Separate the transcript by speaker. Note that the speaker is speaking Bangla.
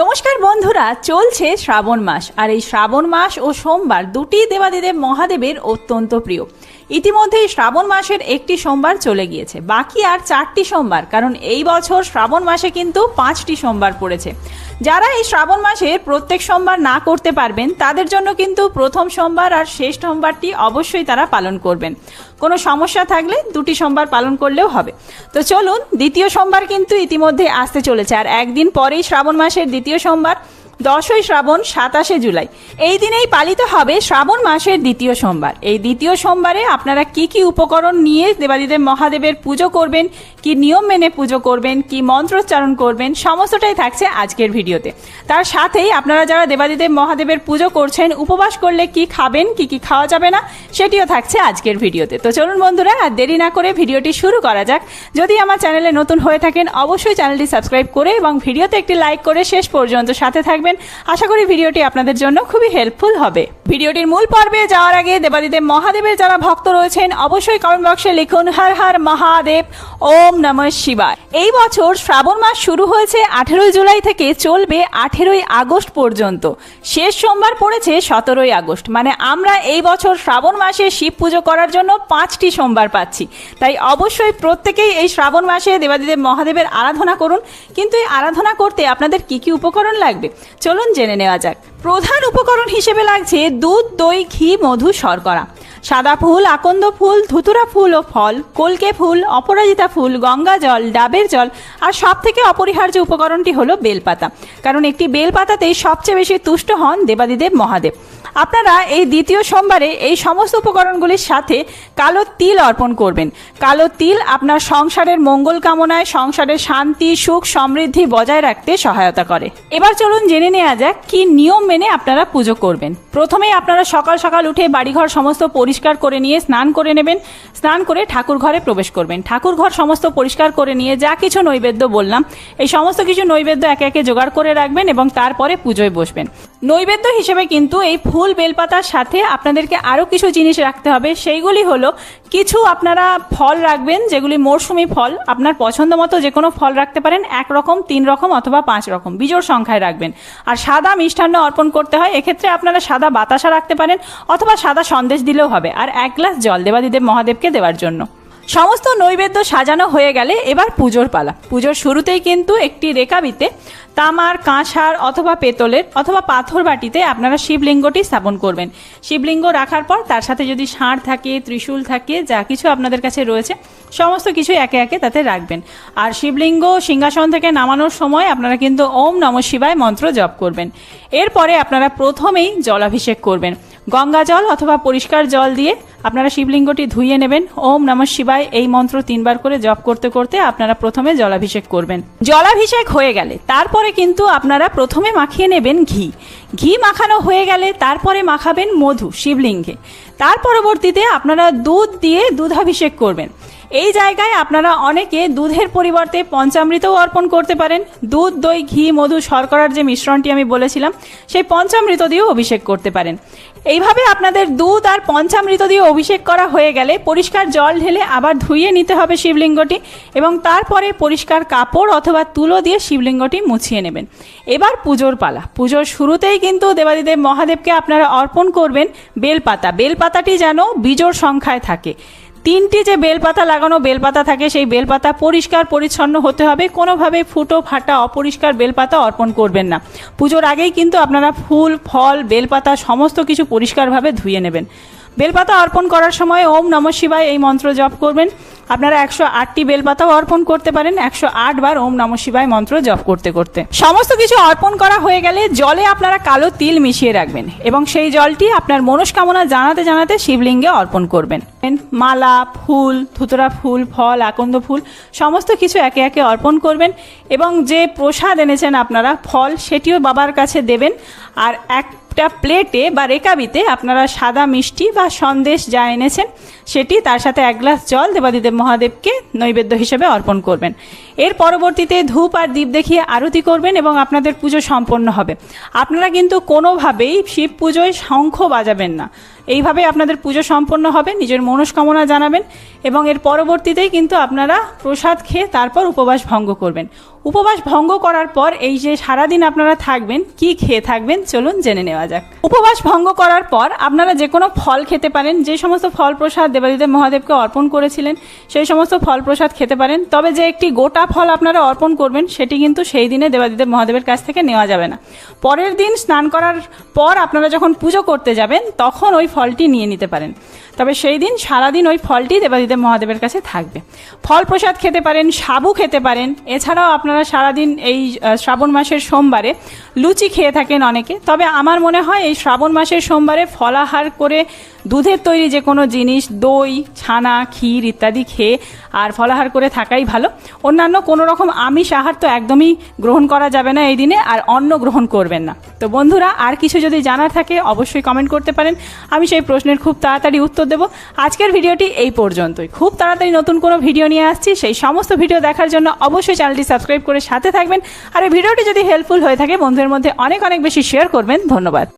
Speaker 1: নমস্কার বন্ধুরা, চলছে শ্রাবণ মাস। আর এই শ্রাবণ মাস ও সোমবার দুটি দেবাদিদেব মহাদেবের অত্যন্ত প্রিয়। ইতিমধ্যেই শ্রাবণ মাসের একটি সোমবার চলে গিয়েছে, বাকি আর 4টি সোমবার, কারণ এই বছর শ্রাবণ মাসে কিন্তু 5টি সোমবার পড়েছে। যারা এই শ্রাবণ মাসের প্রত্যেক সোমবার না করতে পারবেন তাদের জন্য কিন্তু প্রথম সোমবার আর শেষ সোমবারটি অবশ্যই তারা পালন করবেন। কোনো সমস্যা থাকলে 2টি সোমবার পালন করলেও হবে। তো চলুন, দ্বিতীয় সোমবার কিন্তু ইতিমধ্যে আসতে চলেছে, আর একদিন পরেই শ্রাবণ মাসের দ্বিতীয় সোমবার 10ই শ্রাবণ 27শে জুলাই। এই দিনেই পালিত হবে শ্রাবণ মাসের দ্বিতীয় সোমবার। এই দ্বিতীয় সোমবারে আপনারা কি কি উপকরণ নিয়ে দেবাদিদেব মহাদেবের পুজো করবেন, কি নিয়ম মেনে পুজো করবেন, কি মন্ত্রোচ্চারণ করবেন, সমস্তটাই থাকছে আজকের ভিডিওতে। তার সাথেই আপনারা যারা দেবাদিদেব মহাদেবের পুজো করছেন, উপবাস করলে কি খাবেন, কি কি খাওয়া যাবে না, সেটিও থাকছে আজকের ভিডিওতে। তো চলুন বন্ধুরা, আর দেরি না করে ভিডিওটি শুরু করা যাক। যদি আমার চ্যানেলে নতুন হয়ে থাকেন অবশ্যই চ্যানেলটি সাবস্ক্রাইব করে এবং ভিডিওতে একটি লাইক করে শেষ পর্যন্ত সাথে থাকবেন। আশা করি ভিডিওটি আপনাদের জন্য খুবই হেল্পফুল হবে। ভিডিওটির মূল পর্বে যাওয়ার আগে দেবাদিদেব মহাদেবের যারা ভক্ত রয়েছেন অবশ্যই কমেন্ট বক্সে লিখুন হর হর মহাদেব, ওম নমঃ শিবায়। এই বছর শ্রাবণ মাস শুরু হয়েছে 18ই জুলাই থেকে, চলবে 18ই আগস্ট পর্যন্ত। শেষ সোমবার পড়েছে 17ই আগস্ট। মানে আমরা এই বছর শ্রাবণ মাসে শিব পুজো করার জন্য 5টি সোমবার পাচ্ছি। তাই অবশ্যই প্রত্যেকেই এই শ্রাবণ মাসে দেবাদিদেব মহাদেবের আরাধনা করুন। কিন্তু এই আরাধনা করতে আপনাদের কি কি উপকরণ লাগবে চলুন জেনে নেওয়া যাক। প্রধান উপকরণ হিসেবে লাগছে দুধ, দই, ঘি, মধু, শর্করা, সাদা ফুল, আকন্দ ফুল, ধুতুরা ফুল ও ফল, কলকে ফুল, অপরাজিতা ফুল, গঙ্গা জল, ডাবের জল, আর সব থেকে অপরিহার্য উপকরণটি হলো বেলপাতা। কারণ একটি বেলপাতাতেই সবচেয়ে বেশি তুষ্ট হন দেবাদিদেব মহাদেব। আপনারা এই দ্বিতীয় সোমবারে এই সমস্ত উপকরণগুলির সাথে কালো তিল অর্পণ করবেন। কালো তিল আপনার সংসারের মঙ্গল কামনায়, সংসারের শান্তি, সুখ, সমৃদ্ধি বজায় রাখতে সহায়তা করে। এবার চলুন জেনে নেওয়া যাক কি নিয়ম মেনে আপনারা পুজো করবেন। প্রথমেই আপনারা সকাল সকাল উঠে বাড়িঘর সমস্ত পরিষ্কার করে নিয়ে স্নান করে নেবেন। স্নান করে ঠাকুর ঘরে প্রবেশ করবেন। ঠাকুর ঘর সমস্ত পরিষ্কার করে নিয়ে যা কিছু নৈবেদ্য বললাম, এই সমস্ত কিছু নৈবেদ্য একে একে জোগাড় করে রাখবেন এবং তারপরে পুজোয় বসবেন। নৈবেদ্য হিসেবে কিন্তু এই ফুল বেলপাতার সাথে আপনাদেরকে আরও কিছু জিনিস রাখতে হবে। সেইগুলি হলো, কিছু আপনারা ফল রাখবেন যেগুলি মরশুমি ফল। আপনার পছন্দ মতো যে কোনো ফল রাখতে পারেন, 1 রকম, 3 রকম অথবা 5 রকম, বিজোড় সংখ্যায় রাখবেন। আর সাদা মিষ্টান্ন অর্পণ করতে হয়, এক্ষেত্রে আপনারা সাদা বাতাসা রাখতে পারেন অথবা সাদা সন্দেশ দিলেও হবে। আর 1 গ্লাস জল দেবাদিদেব মহাদেবকে দেওয়ার জন্য। সমস্ত নৈবেদ্য সাজানো হয়ে গেলে এবার পুজোর পালা। পুজোর শুরুতেই কিন্তু একটি রেকাবিতে তামার, কাঁসার অথবা পেতলের অথবা পাথর বাটিতে আপনারা শিবলিঙ্গটি স্থাপন করবেন। শিবলিঙ্গ রাখার পর তার সাথে যদি ষাঁড় থাকে, ত্রিশূল থাকে, যা কিছু আপনাদের কাছে রয়েছে সমস্ত কিছু একে একে তাতে রাখবেন। আর শিবলিঙ্গ সিংহাসন থেকে নামানোর সময় আপনারা কিন্তু ওম নমঃ শিবায় মন্ত্র জপ করবেন। এরপরে আপনারা প্রথমেই জলাভিষেক করবেন। গঙ্গা জল অথবা পরিষ্কার জল দিয়ে আপনারা শিবলিঙ্গটি ধুইয়ে নেবেন। ওম নমঃ শিবায় এই মন্ত্র 3 বার করে জপ করতে করতে আপনারা প্রথমে জলাভিষেক করবেন। জলাভিষেক হয়ে গেলে তারপরে কিন্তু আপনারা প্রথমে মাখিয়ে নেবেন ঘি। ঘি মাখানো হয়ে গেলে তারপরে মাখাবেন মধু শিবলিঙ্গে। তার পরবর্তীতে আপনারা দুধ দিয়ে দুধাভিষেক করবেন। এই জায়গায় আপনারা অনেকে দুধের পরিবর্তে পঞ্চামৃতও অর্পণ করতে পারেন। দুধ, দই, ঘি, মধু, শর্করার যে মিশ্রণটি আমি বলেছিলাম সেই পঞ্চামৃত দিয়েও অভিষেক করতে পারেন। এইভাবে আপনাদের দুধ আর পঞ্চামৃত দিয়ে অভিষেক করা হয়ে গেলে পরিষ্কার জল ঢেলে আবার ধুইয়ে নিতে হবে শিবলিঙ্গটি এবং তারপরে পরিষ্কার কাপড় অথবা তুলো দিয়ে শিবলিঙ্গটি মুছিয়ে নেবেন। এবার পুজোর পালা। পুজোর শুরুতেই কিন্তু দেবাদিদেব মহাদেবকে আপনারা অর্পণ করবেন বেলপাতা। বেলপাতাটি যেন বিজোড় সংখ্যায় থাকে। 3টি যে বেলপাতা লাগানো বেলপাতা থাকে সেই বেলপাতা পরিষ্কার পরিচ্ছন্ন হতে হবে। কোনোভাবে ফুটো ফাটা অপরিষ্কার বেলপাতা অর্পণ করবেন না। পুজোর আগেই কিন্তু আপনারা ফুল, ফল, বেলপাতা সমস্ত কিছু পরিষ্কারভাবে ধুয়ে নেবেন। বেলপাতা অর্পণ করার সময় ওম নমঃ শিবায় এই মন্ত্র জপ করবেন। আপনারা 108টি বেলপাতাও অর্পণ করতে পারেন, 108 বার ওম নমঃ শিবায় মন্ত্র জপ করতে করতে। সমস্ত কিছু অর্পণ করা হয়ে গেলে জলে আপনারা কালো তিল মিশিয়ে রাখবেন এবং সেই জলটি আপনার মনস্কামনা জানাতে জানাতে শিবলিঙ্গে অর্পণ করবেন। মালা, ফুল, ধুতরা ফুল, ফল, আকন্দ ফুল সমস্ত কিছু একে একে অর্পণ করবেন এবং যে প্রসাদ এনেছেন আপনারা ফল, সেটিও বাবার কাছে দেবেন। আর একটা প্লেটে বা রেকাবিতে আপনারা সাদা মিষ্টি বা সন্দেশ যা এনেছেন সেটি, তার সাথে 1 গ্লাস জল দেবাদিদেব মহাদেবকে নৈবেদ্য হিসেবে অর্পণ করবেন। এর পরবর্তীতে ধূপ আর দীপ দেখিয়ে আরতি করবেন এবং আপনাদের পুজো সম্পন্ন হবে। আপনারা কিন্তু কোনোভাবেই শিব পুজোয় শঙ্খ বাজাবেন না। এইভাবে আপনাদের পুজো সম্পন্ন হবে। নিজের মনস্কামনা জানাবেন এবং এর পরবর্তীতেই কিন্তু আপনারা প্রসাদ খেয়ে তারপর উপবাস ভঙ্গ করবেন। উপবাস ভঙ্গ করার পর এই যে সারাদিন আপনারা থাকবেন, কি খেয়ে থাকবেন চলুন জেনে নেওয়া যাক। উপবাস ভঙ্গ করার পর আপনারা যে কোনো ফল খেতে পারেন, যে সমস্ত ফল প্রসাদ দেবাদিদেব মহাদেবকে অর্পণ করেছিলেন সেই সমস্ত ফল প্রসাদ খেতে পারেন। তবে যে একটি গোটা ফল আপনারা অর্পণ করবেন সেটি কিন্তু সেই দিনে দেবাদিদেব মহাদেবের কাছ থেকে নেওয়া যাবে না। পরের দিন স্নান করার পর আপনারা যখন পুজো করতে যাবেন তখন ওই ফলটি নিয়ে নিতে পারেন। তবে সেই দিন সারাদিন ওই ফলটি দেবাদিদেব মহাদেবের কাছে থাকবে। ফল প্রসাদ খেতে পারেন, সাবু খেতে পারেন। এছাড়াও আপনারা সারাদিন এই শ্রাবণ মাসের সোমবারে লুচি খেয়ে থাকেন অনেকে। তবে আমার মনে হয় এই শ্রাবণ মাসের সোমবারে ফলাহার করে দুধের তৈরি যে কোনো জিনিস, দই, ছানা, ক্ষীর ইত্যাদি খেয়ে আর ফলাহার করে থাকাই ভালো। অন্যান্য কোনো রকম আমিষ আহার তো একদমই গ্রহণ করা যাবে না এই দিনে, আর অন্ন গ্রহণ করবেন না। তো বন্ধুরা, আর কিছু যদি জানার থাকে অবশ্যই কমেন্ট করতে পারেন, আমি সেই প্রশ্নের খুব তাড়াতাড়ি উত্তর দেব। আজকের ভিডিওটি এই পর্যন্তই। খুব তাড়াতাড়ি নতুন কোনো ভিডিও নিয়ে আসছি, সেই সমস্ত ভিডিও দেখার জন্য অবশ্যই চ্যানেলটি সাবস্ক্রাইব করে সাথে থাকবেন। আর এই ভিডিওটি যদি হেল্পফুল হয়ে থাকে বন্ধুদের মধ্যে অনেক অনেক বেশি শেয়ার করবেন। ধন্যবাদ।